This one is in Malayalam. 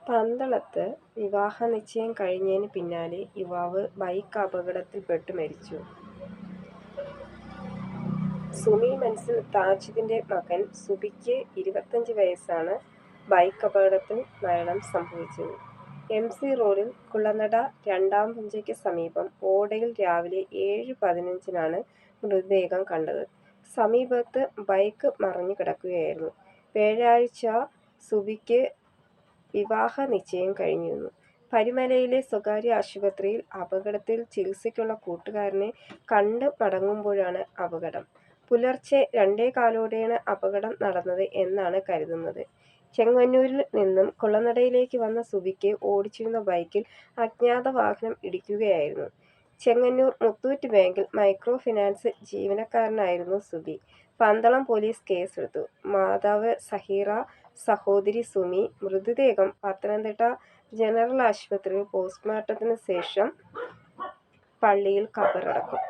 പന്തളത്ത് വിവാഹനിശ്ചയം കഴിഞ്ഞതിന് പിന്നാലെ യുവാവ് ബൈക്ക് അപകടത്തിൽപ്പെട്ട് മരിച്ചു. സുമി മനസ്സിൽ താജിദിന്റെ മകൻ സുബിക്ക് 25 വയസ്സാണ് ബൈക്ക് അപകടത്തിൽ മരണം സംഭവിച്ചത്. MC റോഡിൽ കുളനട രണ്ടാം പുഞ്ചയ്ക്ക് സമീപം ഓടയിൽ രാവിലെ 7:15-നാണ് മൃതദേഹം കണ്ടത്. സമീപത്ത് ബൈക്ക് മറിഞ്ഞു കിടക്കുകയായിരുന്നു. വ്യാഴാഴ്ച സുബിക്ക് വിവാഹ നിശ്ചയം കഴിഞ്ഞിരുന്നു. പരുമലയിലെ സ്വകാര്യ ആശുപത്രിയിൽ അപകടത്തിൽ ചികിത്സയ്ക്കുള്ള കൂട്ടുകാരനെ കണ്ട് മടങ്ങുമ്പോഴാണ് അപകടം. പുലർച്ചെ 2:15-ഓടെയാണ് അപകടം നടന്നത് എന്നാണ് കരുതുന്നത്. ചെങ്ങന്നൂരിൽ നിന്നും കുളനടയിലേക്ക് വന്ന സുബിക്ക് ഓടിച്ചിരുന്ന ബൈക്കിൽ അജ്ഞാത വാഹനം ഇടിക്കുകയായിരുന്നു. ചെങ്ങന്നൂർ മുത്തൂറ്റ് ബാങ്കിൽ മൈക്രോ ഫിനാൻസ് ജീവനക്കാരനായിരുന്നു സുബി. പന്തളം പോലീസ് കേസെടുത്തു. മാതാവ് സഹീറ, സഹോദരി സുമി. മൃതദേഹം പത്തനംതിട്ട ജനറൽ ആശുപത്രിയിൽ പോസ്റ്റ്മോർട്ടത്തിന് ശേഷം പള്ളിയിൽ ഖബറടക്കും.